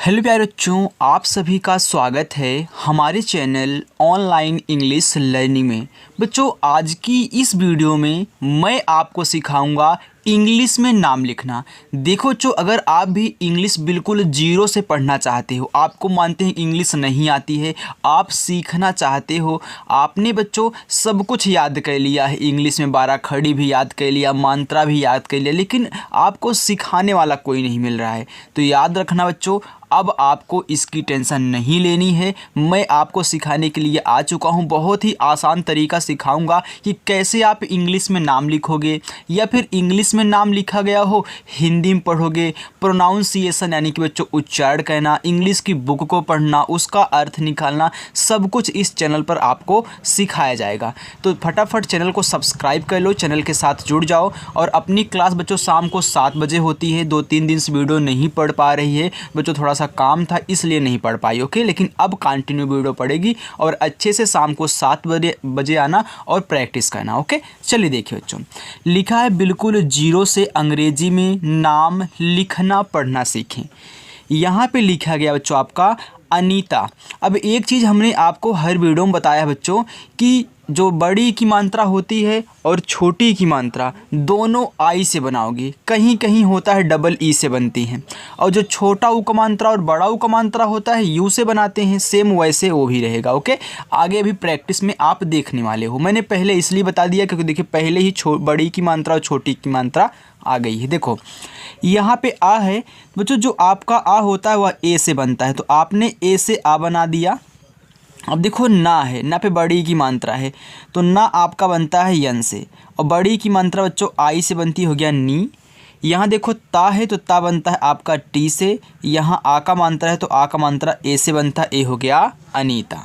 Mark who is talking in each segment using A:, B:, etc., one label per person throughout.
A: Hello प्यारे बच्चों, आप सभी का स्वागत है हमारे चैनल ऑनलाइन इंग्लिश लर्निंग में। बच्चों, आज की इस वीडियो में मैं आपको सिखाऊंगा इंग्लिश में नाम लिखना। देखो बच्चों, अगर आप भी इंग्लिश बिल्कुल जीरो से पढ़ना चाहते हो, आपको मानते हैं इंग्लिश नहीं आती है, आप सीखना चाहते हो, आपने बच्चों सब कुछ याद कर लिया है, इंग्लिश में 12 खड़ी भी याद कर लिया, मात्रा भी याद कर लिया, लेकिन आपको सिखाने वाला कोई नहीं मिल रहा है, तो याद रखना बच्चों, अब आपको इसकी टेंशन नहीं लेनी है। मैं आपको सिखाने के लिए आ चुका हूं। बहुत ही आसान तरीका सिखाऊंगा कि कैसे आप इंग्लिश में नाम लिखोगे, या फिर इंग्लिश में नाम लिखा गया हो हिंदी में पढ़ोगे। प्रोनाउंसिएशन यानी कि बच्चों उच्चारण करना, इंग्लिश की बुक को पढ़ना, उसका अर्थ निकालना, सब कुछ इस चैनल पर आपको सिखाया जाएगा। तो फटाफट चैनल को सब्सक्राइब कर लो, चैनल के साथ जुड़ जाओ। और अपनी क्लास बच्चों शाम को 7 बजे होती है। 2-3 दिन से वीडियो नहीं पढ़ पा रही है बच्चों, थोड़ा काम था इसलिए नहीं पढ़ पाई। ओके, लेकिन अब कंटिन्यू वीडियो पड़ेगी और अच्छे से शाम को 7 बजे आना और प्रैक्टिस करना। ओके, चलिए देखिए बच्चों, लिखा है बिल्कुल जीरो से अंग्रेजी में नाम लिखना पढ़ना सीखें। यहाँ पे लिखा गया बच्चों आपका अनीता। अब एक चीज़ हमने आपको हर वीडियो में बताया बच्चों कि जो बड़ी की मात्रा होती है और छोटी की मात्रा दोनों आई से बनाओगी, कहीं कहीं होता है डबल ई से बनती हैं, और जो छोटा ऊ का मात्रा और बड़ा ऊ का मात्रा होता है यू से बनाते हैं, सेम वैसे वो भी रहेगा। ओके, आगे अभी प्रैक्टिस में आप देखने वाले हो। मैंने पहले इसलिए बता दिया क्योंकि देखिए पहले ही बड़ी की मात्रा और छोटी की मात्रा आ गई है। देखो यहाँ पे आ है बच्चों, जो आपका आ होता है वह ए से बनता है, तो आपने ए से आ बना दिया। अब देखो ना है, ना पे बड़ी की मात्रा है, तो ना आपका बनता है यन से, और बड़ी की मात्रा बच्चों आई से बनती हो गया नी। यहाँ देखो ता है तो ता बनता है आपका टी से, यहाँ आ का मात्रा है तो आ का मात्रा ए से बनता है, ए हो गया अनीता।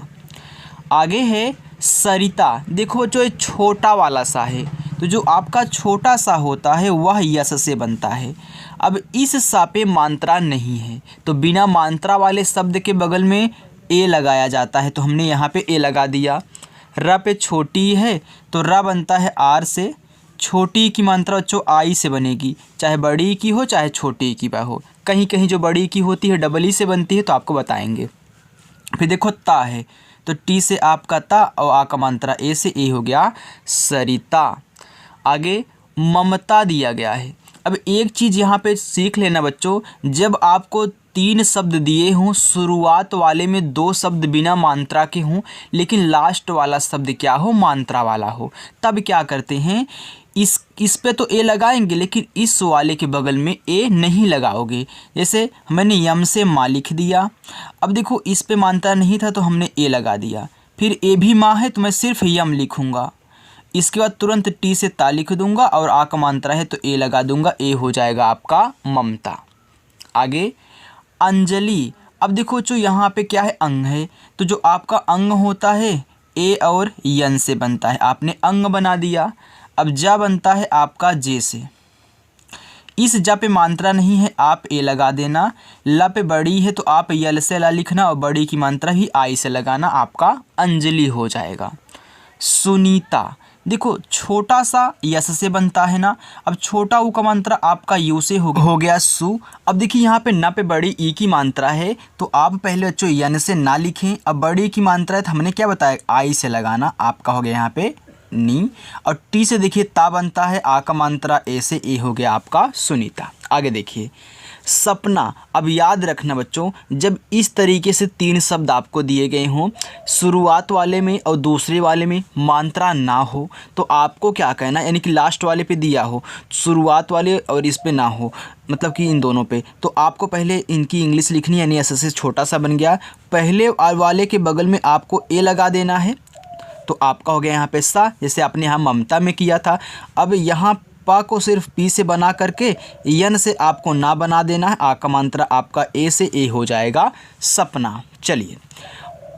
A: आगे है सरिता। देखो बच्चों ये छोटा वाला सा है, तो जो आपका छोटा सा होता है वह यस से बनता है। अब इस सा पे मात्रा नहीं है, तो बिना मात्रा वाले शब्द के बगल में ए लगाया जाता है, तो हमने यहाँ पे ए लगा दिया। र पे छोटी है तो र बनता है आर से, छोटी की मात्रा बच्चों आई से बनेगी, चाहे बड़ी की हो चाहे छोटी की हो। कहीं कहीं जो बड़ी की होती है डबल ई से बनती है, तो आपको बताएंगे। फिर देखो ता है तो टी से आपका ता और आ का मात्रा ए से, ए हो गया सरिता। आगे ममता दिया गया है। अब एक चीज़ यहाँ पे सीख लेना बच्चों, जब आपको 3 शब्द दिए हों, शुरुआत वाले में 2 शब्द बिना मात्रा के हों, लेकिन लास्ट वाला शब्द क्या हो, मात्रा वाला हो, तब क्या करते हैं, इस पे तो ए लगाएंगे, लेकिन इस वाले के बगल में ए नहीं लगाओगे। जैसे मैंने यम से माँ लिख दिया, अब देखो इस पे मात्रा नहीं था तो हमने ए लगा दिया, फिर ए भी माँ है तो मैं सिर्फ यम लिखूँगा, इसके बाद तुरंत टी से ता लिख दूंगा और आ का मात्रा है तो ए लगा दूंगा, ए हो जाएगा आपका ममता। आगे अंजलि। अब देखो जो यहाँ पे क्या है, अंग है, तो जो आपका अंग होता है ए और यन से बनता है, आपने अंग बना दिया। अब जा बनता है आपका जे से, इस जा पे मात्रा नहीं है आप ए लगा देना। ला पे बड़ी है तो आप यल से ला लिखना और बड़ी की मात्रा ही आई से लगाना, आपका अंजलि हो जाएगा। सुनीता। देखो छोटा सा यस से बनता है ना, अब छोटा ऊ का मात्रा आपका यू से हो गया सु। अब देखिए यहाँ पे ना पे बड़ी ई की मात्रा है, तो आप पहले बच्चों यन से ना लिखें, अब बड़ी की मात्रा है तो हमने क्या बताया, आई से लगाना, आपका हो गया यहाँ पे नी। और टी से देखिए ता बनता है, आ का मात्रा ए से, ए हो गया आपका सुनीता। आगे देखिए सपना। अब याद रखना बच्चों, जब इस तरीके से 3 शब्द आपको दिए गए हों, शुरुआत वाले में और दूसरे वाले में मात्रा ना हो, तो आपको क्या कहना, यानी कि लास्ट वाले पे दिया हो, शुरुआत वाले और इस पे ना हो, मतलब कि इन दोनों पे, तो आपको पहले इनकी इंग्लिश लिखनी, यानी ऐसे से छोटा सा बन गया, पहले वाले के बगल में आपको ए लगा देना है, तो आपका हो गया यहाँ पे सा, जैसे आपने यहाँ ममता में किया था। अब यहाँ पा को सिर्फ पी से बना करके यन से आपको ना बना देना है, आ का मात्रा आपका ए से, ए हो जाएगा सपना। चलिए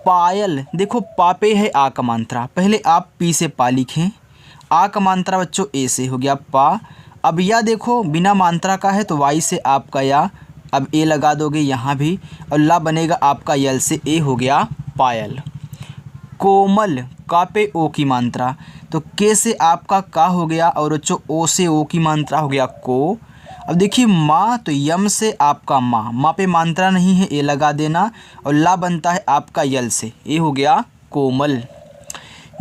A: पायल। देखो पा पे है आ का मात्रा, पहले आप पी से पा लिखें, आ का मात्रा बच्चों ए से हो गया पा। अब या देखो बिना मात्रा का है तो वाई से आपका या, अब ए लगा दोगे यहाँ भी, और ला बनेगा आपका यल से, ए हो गया पायल। कोमल। का पे ओ की मात्रा, तो के से आपका का हो गया, और बच्चों ओ से ओ की मात्रा हो गया को। अब देखिए माँ, तो यम से आपका माँ, माँ पे मात्रा नहीं है, ए लगा देना। और ला बनता है आपका यल से, ए हो गया कोमल।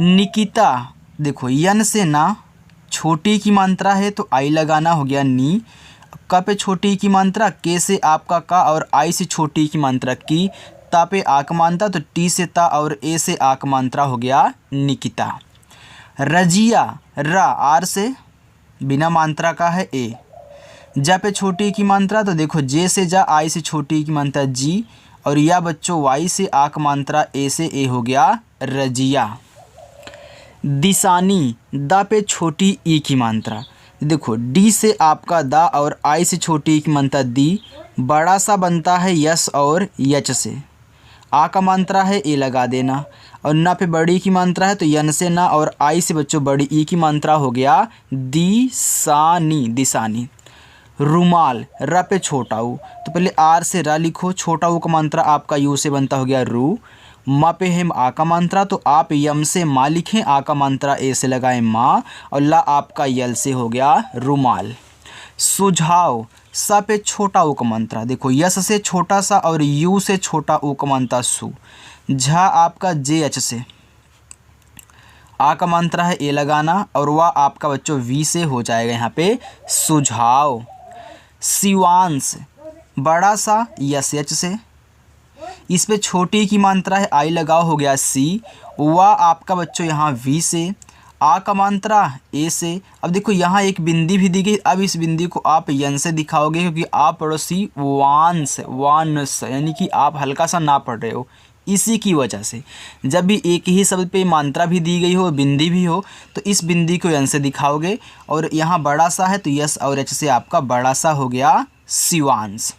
A: निकिता, देखो यन से ना, छोटी की मात्रा है तो आई लगाना, हो गया नी। क पे छोटी की मात्रा, के से आपका का और आई से छोटी की मात्रा की। ता पे आक मात्रा, तो टी से ता और ए से आक मात्रा, हो गया निकिता। रजिया, रा आर से बिना मात्रा का है ए। जा पे छोटी की मात्रा, तो देखो जे से जा, आई से छोटी की मात्रा जी। और या बच्चों वाई से आक मात्रा, ए से ए, हो गया रजिया। दिशानी, दा पे छोटी ई की मात्रा, देखो डी से आपका दा और आई से छोटी ई की मात्रा दी। बड़ा सा बनता है यस और यच से, आ का मात्रा है ए लगा देना। और ना पे बड़ी की मात्रा है तो यन से ना और आई से बच्चों बड़ी ई की मात्रा, हो गया दिसानी, दिसानी। रुमाल, र पे छोटा ऊ, तो पहले आर से रा लिखो, छोटा ऊ का मात्रा आपका यू से बनता, हो गया रू। माँ पे है आ का मात्रा, तो आप यम से माँ लिखें, आ का मात्रा ए से लगाएं माँ। और ला आपका यल से, हो गया रुमाल। सुझाव, सा पे छोटा ऊ का मात्रा, देखो यस से छोटा सा और यू से छोटा ऊ का मात्रा सु। झा आपका जे एच से, आ का मात्रा है ए लगाना। और वह आपका बच्चों वी से हो जाएगा यहाँ पे सुझाव। शिवांश, बड़ा सा यस एच से, इस पे छोटी की मात्रा है आई लगाओ, हो गया सी। वह आपका बच्चों यहाँ वी से, आ का मात्रा ए से। अब देखो यहाँ एक बिंदी भी दी गई, अब इस बिंदी को आप यन से दिखाओगे क्योंकि आप पड़ोसी वांस, वानस, यानी कि आप हल्का सा ना पढ़ रहे हो, इसी की वजह से। जब भी एक ही शब्द पे मात्रा भी दी गई हो, बिंदी भी हो, तो इस बिंदी को यन से दिखाओगे। और यहाँ बड़ा सा है तो यस और एच से आपका बड़ा सा, हो गया शिवांश।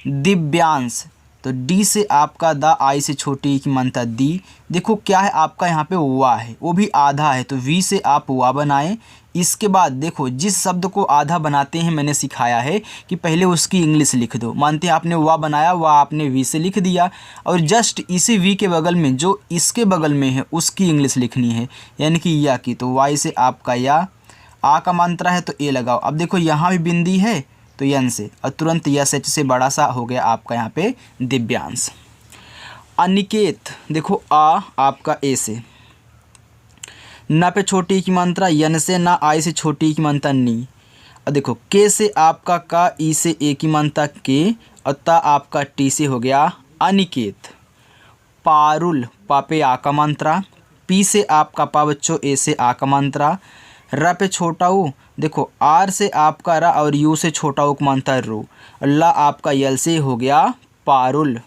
A: दिव्यांश, तो डी से आपका दा, आई से छोटी की मात्रा दी। देखो क्या है आपका यहाँ पे वा है, वो भी आधा है, तो वी से आप वा बनाएं। इसके बाद देखो जिस शब्द को आधा बनाते हैं मैंने सिखाया है कि पहले उसकी इंग्लिश लिख दो। मानते हैं आपने वा बनाया, वा आपने वी से लिख दिया, और जस्ट इसी वी के बगल में जो इसके बगल में है उसकी इंग्लिश लिखनी है, यानी कि या की। तो वाई से आपका या, आ का मात्रा है तो ए लगाओ। अब देखो यहाँ भी बिंदी है तो यन से, और तुरंत यस एच से बड़ा सा, हो गया आपका यहाँ पे दिव्यांश। अनिकेत, देखो आ आपका ए से, ना पे छोटी की मात्रा यन से, ना आई से छोटी की मात्रा नी। और देखो के से आपका का, ई से ए की मात्रा के, और ता आपका टी से, हो गया अनिकेत। पारुल, पा पे आ का मात्रा, पी से आपका पा बच्चों ए से आ का मात्रा। र पे छोटा ऊ, देखो आर से आपका रा और यू से छोटा ऊ का मात्रा रू। ला आपका यल से, हो गया पारुल।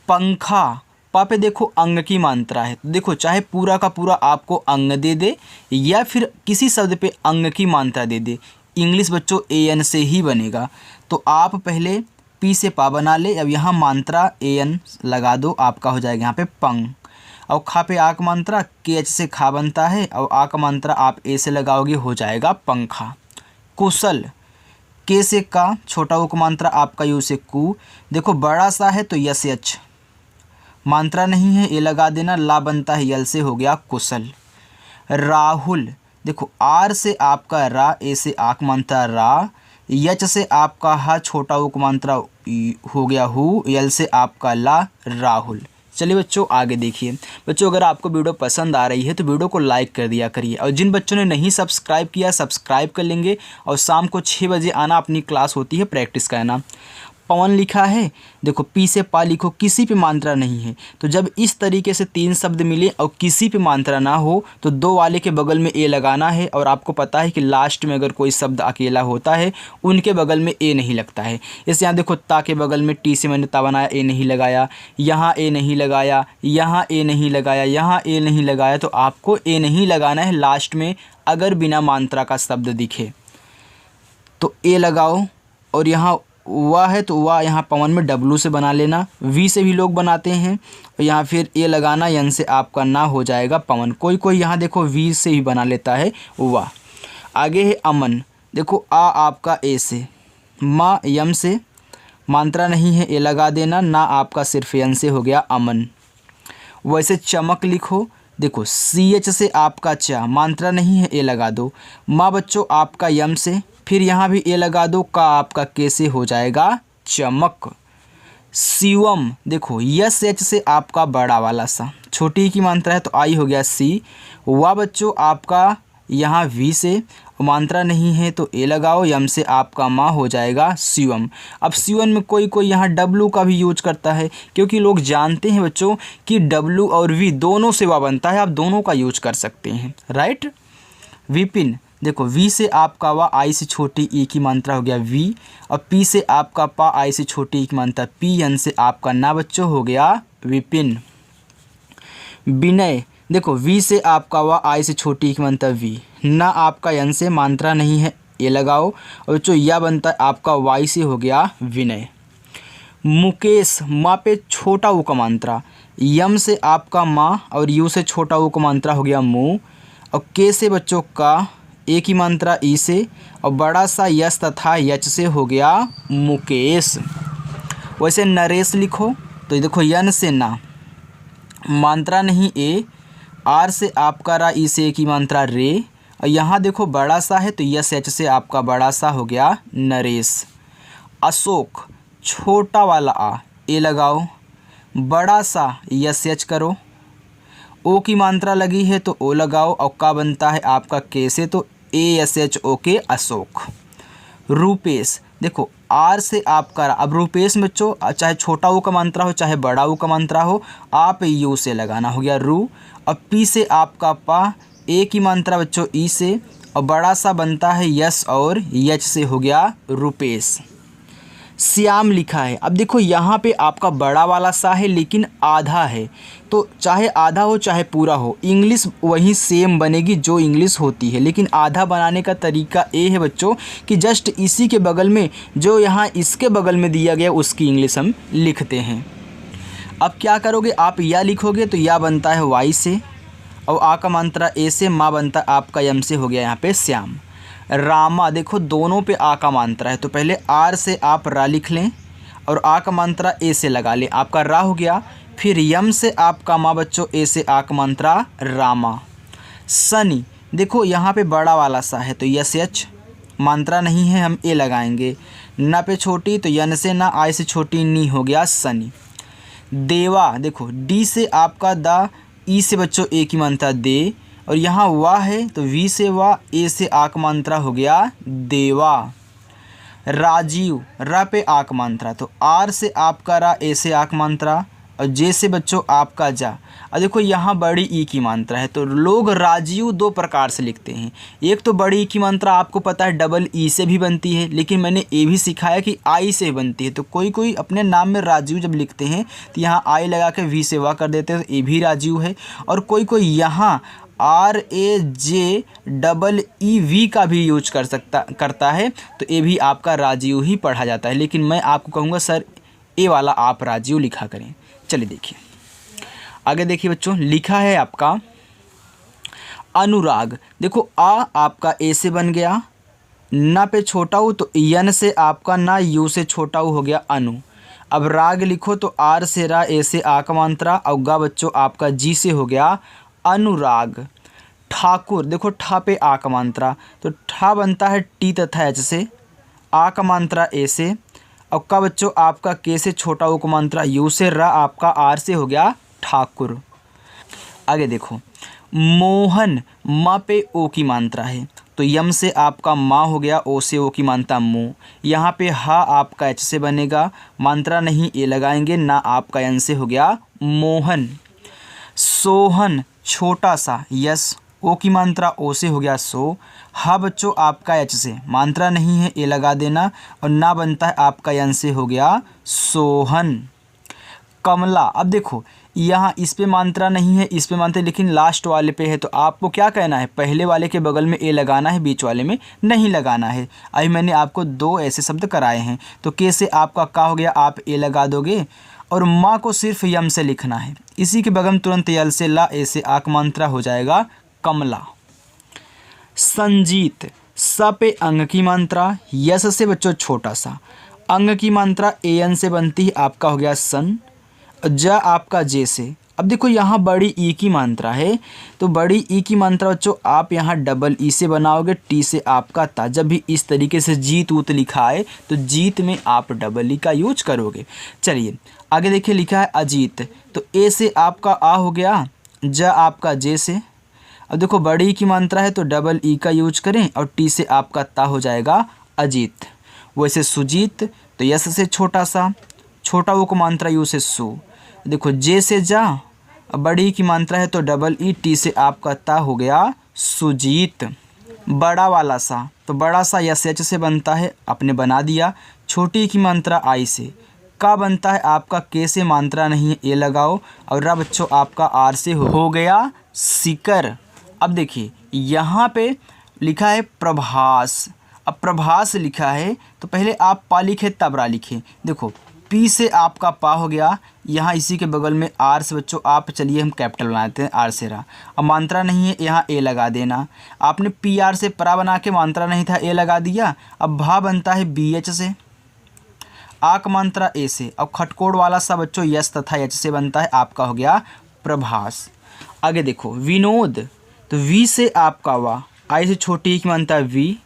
A: पंखा, पा पे देखो अंग की मात्रा है, तो देखो चाहे पूरा का पूरा आपको अंग दे दे या फिर किसी शब्द पे अंग की मात्रा दे दे, इंग्लिश बच्चों ए एन से ही बनेगा। तो आप पहले पी से पा बना ले, अब यहाँ मात्रा ए एन लगा दो, आपका हो जाएगा यहाँ पे पंग। और खा पे आ का मात्रा के एच से खा बनता है, और आ का मात्रा आप ए से लगाओगे, हो जाएगा पंखा। कुशल, के से का, छोटा ऊ का मात्रा आपका यू से कू। देखो बड़ा सा है तो यस एच, मात्रा नहीं है ए लगा देना, ला बनता है यल से, हो गया कुशल। राहुल, देखो आर से आपका रा, ए से आक मात्रा रा, यच से आपका हा, छोटा ऊ का मात्रा हो गया हु, यल से आपका ला, राहुल। चलिए बच्चों आगे देखिए। बच्चों अगर आपको वीडियो पसंद आ रही है तो वीडियो को लाइक कर दिया करिए, और जिन बच्चों ने नहीं सब्सक्राइब किया सब्सक्राइब कर लेंगे। और शाम को 6 बजे आना, अपनी क्लास होती है प्रैक्टिस करना। पवन लिखा है, देखो पी से पा लिखो, किसी पे मात्रा नहीं है। तो जब इस तरीके से 3 शब्द मिले और किसी पे मात्रा ना हो तो 2 वाले के बगल में ए लगाना है। और आपको पता है कि लास्ट में अगर कोई शब्द अकेला होता है उनके बगल में ए नहीं लगता है। जैसे यहाँ देखो ता के बगल में टी से मैंने ता बनाया, ए नहीं लगाया, यहाँ ए नहीं लगाया, यहाँ ए नहीं लगाया, यहाँ ए नहीं लगाया। तो आपको ए नहीं लगाना है लास्ट में, अगर बिना मात्रा का शब्द दिखे तो ए लगाओ। और यहाँ वाह है तो वाह यहाँ पवन में डब्लू से बना लेना, वी से भी लोग बनाते हैं। और यहाँ फिर ए लगाना, यन से आपका ना हो जाएगा पवन। कोई कोई यहाँ देखो वी से भी बना लेता है वाह। आगे है अमन, देखो आ आपका ए से, माँ यम से, मात्रा नहीं है ए लगा देना, ना आपका सिर्फ यन से, हो गया अमन। वैसे चमक लिखो, देखो सी एच से आपका चा, मात्रा नहीं है ए लगा दो। माँ बच्चों आपका यम से, फिर यहाँ भी ए लगा दो, का आपका के से हो जाएगा चमक। शिवम, देखो यस एच से आपका बड़ा वाला सा, छोटी ई की मात्रा है तो आई हो गया सी। वाह बच्चों आपका यहाँ वी से, मात्रा नहीं है तो ए लगाओ, यम से आपका माँ हो जाएगा शिवम। अब शिवम में कोई कोई यहाँ डब्लू का भी यूज करता है, क्योंकि लोग जानते हैं बच्चों कि डब्लू और वी दोनों से वाह बनता है, आप दोनों का यूज कर सकते हैं, राइट। विपिन, देखो वी से आपका वाह, आई से छोटी ई की मात्रा हो गया वी, और पी से आपका पा, आई से छोटी ई की मात्रा पी, एन से आपका ना बच्चों हो गया विपिन। विनय, देखो वी से आपका वाह, आई से छोटी की मात्रा वी, ना आपका यन से मात्रा नहीं है ए लगाओ, और बच्चों यह बनता है आपका वाई से हो गया विनय। मुकेश, माँ पे छोटा ऊ का मात्रा, यम से आपका माँ और यू से छोटा ऊ का मात्रा हो गया मुँह, और के से बच्चों का, ए की मात्रा ई से, और बड़ा सा यस तथा यच से हो गया मुकेश। वैसे नरेश लिखो तो ये देखो यन से ना, मात्रा नहीं ए, आर से आपका रा, ई से ए की मात्रा रे, और यहाँ देखो बड़ा सा है तो यस एच से आपका बड़ा सा हो गया नरेश। अशोक, छोटा वाला आ, ए लगाओ, बड़ा सा यस एच करो, ओ की मात्रा लगी है तो ओ लगाओ, और का बनता है आपका के से तो ए एस एच ओ के अशोक। रूपेश, देखो आर से आपका, अब रूपेश बच्चों चाहे छोटा ऊ का मात्रा हो चाहे बड़ा ऊ का मात्रा हो, आप यू से लगाना हो गया रू, और पी से आपका पा, ए की मात्रा बच्चों ई से, और बड़ा सा बनता है यस और यच से हो गया रूपेश। श्याम लिखा है, अब देखो यहाँ पे आपका बड़ा वाला सा है लेकिन आधा है, तो चाहे आधा हो चाहे पूरा हो, इंग्लिश वही सेम बनेगी जो इंग्लिश होती है, लेकिन आधा बनाने का तरीका ये है बच्चों कि जस्ट इसी के बगल में जो यहाँ इसके बगल में दिया गया उसकी इंग्लिश हम लिखते हैं। अब क्या करोगे, आप या लिखोगे तो या बनता है वाई से, और आ का मात्रा ए से, माँ बनता है आपका यम से, हो गया यहाँ पे श्याम। रामा, देखो दोनों पे आ का मात्रा है तो पहले आर से आप रा लिख लें, और आ का मात्रा ए से लगा लें, आपका रा हो गया। फिर यम से आपका माँ बच्चों, ए से आ का मात्रा रामा। सनी, देखो यहाँ पे बड़ा वाला सा है तो यस एच, मात्रा नहीं है हम ए लगाएंगे, ना पे छोटी तो यन से ना, आई से छोटी नी, हो गया सनी। देवा, देखो डी से आपका दा, ई से बच्चों ए की मात्रा दे, और यहाँ वाह है तो वी से वाह, ए से आक मात्रा हो गया देवा। राजीव, रा पे आक मात्रा तो आर से आपका रा, ए से आक मात्रा, और जे से बच्चों आपका जा। और देखो यहाँ बड़ी ई की मात्रा है तो लोग राजीव दो प्रकार से लिखते हैं, एक तो बड़ी ई की मात्रा आपको पता है डबल ई से भी बनती है, लेकिन मैंने ये भी सिखाया कि आई से बनती है, तो कोई कोई अपने नाम में राजीव जब लिखते हैं तो यहाँ आई लगा के वी से वाह कर देते हैं तो ये भी राजीव है, और कोई कोई यहाँ R A J double E V का भी यूज करता है तो ये भी आपका राजीव ही पढ़ा जाता है, लेकिन मैं आपको कहूँगा सर ए वाला आप राजीव लिखा करें। चलिए देखिए आगे, देखिए बच्चों लिखा है आपका अनुराग, देखो आ आपका ए से बन गया, ना पे छोटा हो तो यन से आपका ना, यू से छोटा हो गया अनु। अब राग लिखो तो आर से रा, ए से आ का मात्रा, और गा बच्चों आपका जी से हो गया अनुराग। ठाकुर, देखो ठा पे आ का मात्रा तो ठा बनता है टी तथा एच से, आ का मात्रा ए से, और का बच्चों आपका के से छोटा ओ का मात्रा यू से, रा आपका आर से हो गया ठाकुर। आगे देखो मोहन, माँ पे ओ की मात्रा है तो यम से आपका माँ हो गया, ओ से ओ की मात्रा मो, यहाँ पे हा आपका एच से बनेगा, मात्रा नहीं ए लगाएंगे, ना आपका एन से हो गया मोहन। सोहन, छोटा सा यस, ओ की मात्रा ओ से हो गया सो, हा बच्चों आपका एच से, मात्रा नहीं है ए लगा देना, और ना बनता है आपका एन से हो गया सोहन। कमला, अब देखो यहाँ इस पे मात्रा नहीं है, इस पे मात्रा, लेकिन लास्ट वाले पे है तो आपको क्या कहना है, पहले वाले के बगल में ए लगाना है, बीच वाले में नहीं लगाना है। अभी मैंने आपको दो ऐसे शब्द कराए हैं, तो के से आपका का हो गया, आप ए लगा दोगे, और माँ को सिर्फ यम से लिखना है, इसी के बगल में तुरंत यल से ला, ए से आक मात्रा हो जाएगा कमला। संजीत, स पे अंग की मात्रा, यस से बच्चों छोटा सा, अंग की मात्रा ए एन से बनती है, आपका हो गया सन, ज आपका जे से, अब देखो यहाँ बड़ी ई की मात्रा है, तो बड़ी ई की मात्रा बच्चों आप यहाँ डबल ई से बनाओगे, टी से आपका ता। जब भी इस तरीके से जीत उत लिखा है तो जीत में आप डबल ई का यूज करोगे। चलिए आगे देखिए, लिखा है अजीत, तो ए से आपका आ हो गया, ज आपका जे से। अब देखो बड़ी ई की मात्रा है तो डबल ई का यूज करें और टी से आपका ता हो जाएगा अजीत। वैसे सुजीत तो यस से छोटा सा, छोटा वो को मात्रा यू से सु। देखो जे से जा, अब बड़ी की मात्रा है तो डबल ई, टी से आपका ता हो गया सुजीत। बड़ा वाला सा तो बड़ा सा यस एच से बनता है, आपने बना दिया। छोटी की मात्रा आई से, का बनता है आपका के से, मात्रा नहीं है ए लगाओ, और रा बच्चों आपका आर से हो गया सिकर। अब देखिए यहाँ पे लिखा है प्रभास, अब प्रभास लिखा है तो पहले आप पा लिखे तब रा लिखे। देखो पी से आपका पा हो गया, यहाँ इसी के बगल में आर से बच्चों आप, चलिए हम कैपिटल बनाते हैं आर से रा। अब मात्रा नहीं है यहाँ ए लगा देना, आपने पी आर से परा बना के मात्रा नहीं था ए लगा दिया। अब भा बनता है बी एच से, आक मात्रा ए से, अब खटकोड़ वाला सा बच्चों यस तथा एच से बनता है, आपका हो गया प्रभास। आगे देखो विनोद, तो वी से आपका वा, आई से छोटी की मात्रा वी,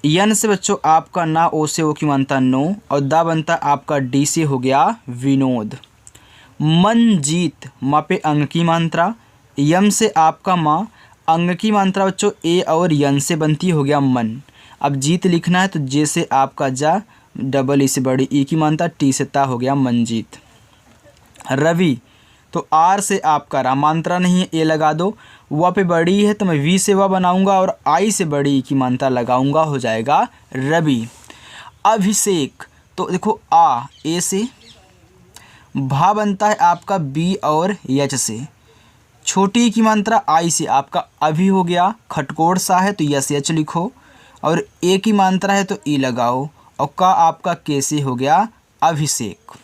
A: यन से बच्चों आपका ना, ओ से ओ की मात्रा नो, और दा बनता आपका डी से हो गया विनोद। मनजीत, मा पे अंग की मात्रा, यम से आपका माँ, अंग की मात्रा बच्चों ए और यन से बनती हो गया मन। अब जीत लिखना है तो जे से आपका जा, डबल ई से बड़ी ई की मात्रा, टी से ता हो गया मंजीत। रवि, तो आर से आपका रा, मात्रा नहीं है ए लगा दो, व पे बड़ी है तो मैं वी से व बनाऊंगा और आई से बड़ी ई की मात्रा लगाऊंगा, हो जाएगा रवि। अभिषेक, तो देखो आ ए से, भा बनता है आपका बी और एच से, छोटी की मात्रा आई से आपका अभी हो गया, खटकोड़ सा है तो यस एच लिखो, और ए की मात्रा है तो ई लगाओ, और का आपका के से हो गया अभिषेक।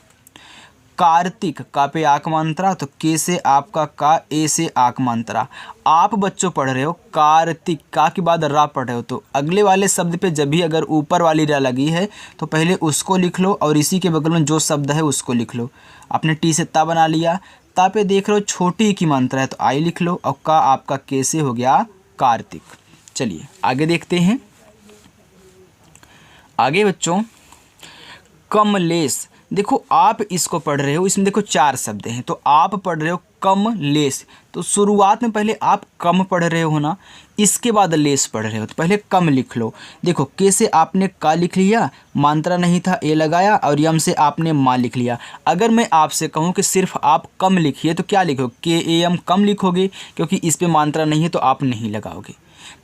A: कार्तिक, का पे आक मात्रा तो के से आपका का, ए से आक मात्रा। आप बच्चों पढ़ रहे हो कार्तिक, का के बाद रा पढ़ रहे हो, तो अगले वाले शब्द पे जब भी अगर ऊपर वाली रा लगी है तो पहले उसको लिख लो और इसी के बगल में जो शब्द है उसको लिख लो। आपने टी से ता बना लिया, ता पे देख रहे हो छोटी की मात्रा है तो आई लिख लो, और का आपका के से हो गया कार्तिक। चलिए आगे देखते हैं। आगे बच्चों कमलेश, देखो आप इसको पढ़ रहे हो, इसमें देखो चार शब्द हैं, तो आप पढ़ रहे हो कमलेश, तो शुरुआत में पहले आप कम पढ़ रहे हो ना, इसके बाद लेस पढ़ रहे हो, तो पहले कम लिख लो। देखो के से आपने का लिख लिया, मात्रा नहीं था ए लगाया, और यम से आपने माँ लिख लिया। अगर मैं आपसे कहूँ कि सिर्फ आप कम लिखिए तो क्या लिखोगे, के ए एम कम लिखोगे, क्योंकि इस पे मात्रा नहीं है तो आप नहीं लगाओगे।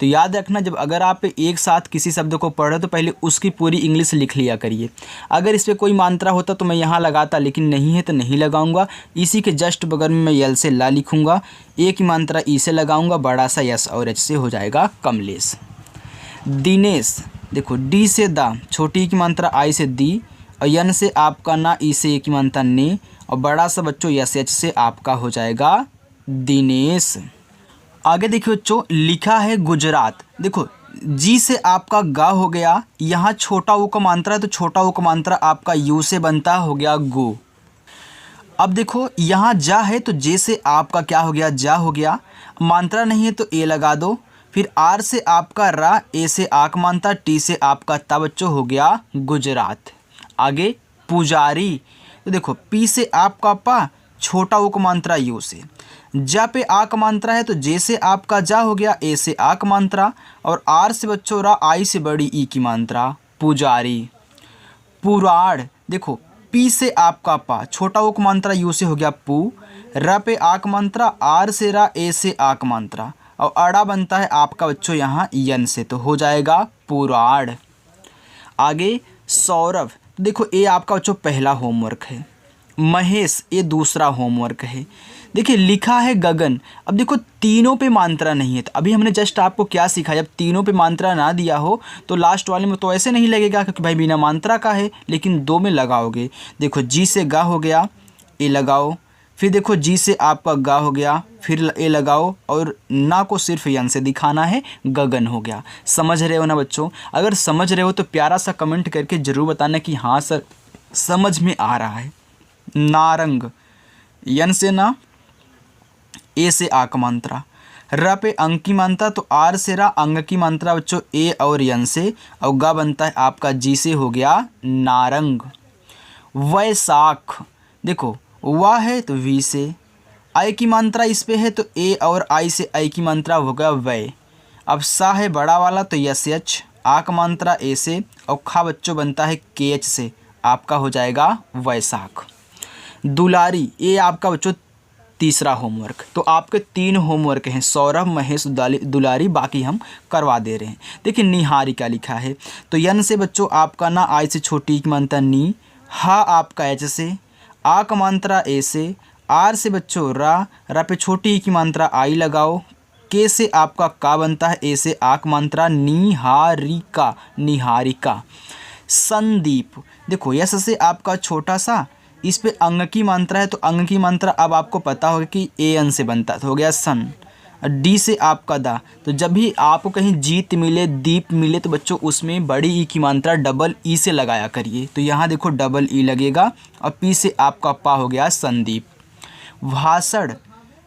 A: तो याद रखना, जब अगर आप एक साथ किसी शब्द को पढ़ रहे हो तो पहले उसकी पूरी इंग्लिश लिख लिया करिए। अगर इस पर कोई मात्रा होता तो मैं यहाँ लगाता, लेकिन नहीं है तो नहीं लगाऊंगा। इसी के जस्ट बगल में मैं यल से ला लिखूंगा, ए की मात्रा ई से लगाऊंगा, बड़ा सा यस और एच से हो जाएगा कमलेश। दिनेश, देखो डी से दा, छोटी की मात्रा आई से दी, और यन से आपका ना, ई से ए की मात्रा ने, और बड़ा सा बच्चों यस एच से आपका हो जाएगा दिनेश। आगे देखिए बच्चों लिखा है गुजरात, देखो जी से आपका गा हो गया, यहाँ छोटा ऊ का मात्रा है तो छोटा ऊ का मात्रा आपका यू से बनता हो गया गो। अब देखो यहाँ जा है तो जे से आपका क्या हो गया, जा हो गया, मात्रा नहीं है तो ए लगा दो, फिर आर से आपका रा, ए से आक मात्रा, टी से आपका ता बच्चों हो गया गुजरात। आगे पुजारी, तो देखो पी से आपका पा, छोटा ऊ का मात्रा यू से, जा पे आक मात्रा है तो जे से आपका जा हो गया, ए से आक मात्रा, और आर से बच्चों रा, आई से बड़ी ई की मात्रा पुजारी। पुराण, देखो पी से आपका पा, छोटा ऊ का मात्रा यू से हो गया पू, र पे आक मात्रा, आर से रा, ए से आक मात्रा, और अड़ा बनता है आपका बच्चों यहाँ यन से, तो हो जाएगा पुराण। आगे सौरभ, तो देखो ये आपका बच्चों पहला होमवर्क है। महेश ये दूसरा होमवर्क है। देखिए लिखा है गगन, अब देखो तीनों पे मात्रा नहीं है, तो अभी हमने जस्ट आपको क्या सिखाया, जब तीनों पे मात्रा ना दिया हो तो लास्ट वाले में तो ऐसे नहीं लगेगा क्योंकि भाई बिना मात्रा का है, लेकिन दो में लगाओगे। देखो जी से गा हो गया, ए लगाओ, फिर देखो जी से आपका गा हो गया, फिर ए लगाओ, और ना को सिर्फ यन से दिखाना है, गगन हो गया। समझ रहे हो ना बच्चों? अगर समझ रहे हो तो प्यारा सा कमेंट करके ज़रूर बताना कि हाँ सर समझ में आ रहा है। नारंग, यन से ना, ए से आ का मात्रा। र पे अंग की मात्रा तो आर से रा, अंग की मात्रा बच्चों ए और यन से, और गा बनता है आपका जी से, हो गया नारंग। वैशाख, देखो वाह है तो वी से, आई की मात्रा इस पे है तो ए और आई से आई की मात्रा हो गया वै। अब सा है बड़ा वाला तो यस एच, आ का मात्रा ए से, और खा बच्चों बनता है के एच से, आपका हो जाएगा वैशाख। दुलारी, ये आपका बच्चों तीसरा होमवर्क। तो आपके 3 होमवर्क हैं, सौरभ, महेश, दुलारी, बाकी हम करवा दे रहे हैं। देखिए निहारिका लिखा है तो यन से बच्चों आपका ना आई से छोटी की मात्रा नी, हा आपका एच से, आ का मात्रा ए से, आर से बच्चों रा पे छोटी की मात्रा आई लगाओ, के से आपका का बनता है, ए से आ का मात्रा निहारिका, निहारिका। संदीप, देखो यस से आपका छोटा सा, इस पे अंग की मात्रा है तो अंग की मात्रा अब आपको पता होगा कि ए एन से बनता, तो हो गया सन। डी से आपका दा, तो जब भी आपको कहीं जीत मिले, दीप मिले, तो बच्चों उसमें बड़ी ई की मात्रा डबल ई से लगाया करिए। तो यहाँ देखो डबल ई लगेगा, और पी से आपका पा, हो गया संदीप। भाषण,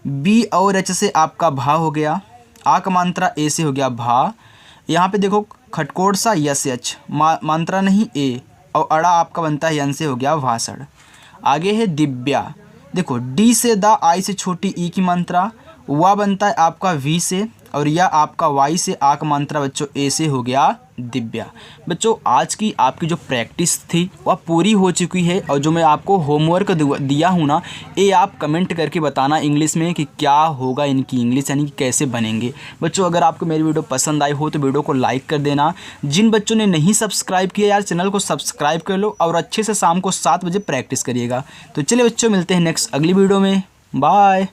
A: बी और एच से आपका भा हो गया, आ का मात्रा ए से हो गया भा। यहाँ पे देखो खटकोट सा यस एच, मात्रा नहीं ए, और अड़ा आपका बनता है यन से, हो गया भाषण। आगे है दिव्या, देखो डी से दा, आई से छोटी ई की मात्रा, वा बनता है आपका वी से, और यह आपका वाई से आ का मात्रा बच्चों ए से, हो गया दिव्या। बच्चों आज की आपकी जो प्रैक्टिस थी वह पूरी हो चुकी है, और जो मैं आपको होमवर्क दिया हूँ ना, ये आप कमेंट करके बताना इंग्लिश में कि क्या होगा इनकी इंग्लिश, यानी कि कैसे बनेंगे। बच्चों अगर आपको मेरी वीडियो पसंद आई हो तो वीडियो को लाइक कर देना। जिन बच्चों ने नहीं सब्सक्राइब किया यार, चैनल को सब्सक्राइब कर लो, और अच्छे से शाम को 7 बजे प्रैक्टिस करिएगा। तो चलिए बच्चों, मिलते हैं नेक्स्ट अगली वीडियो में। बाय।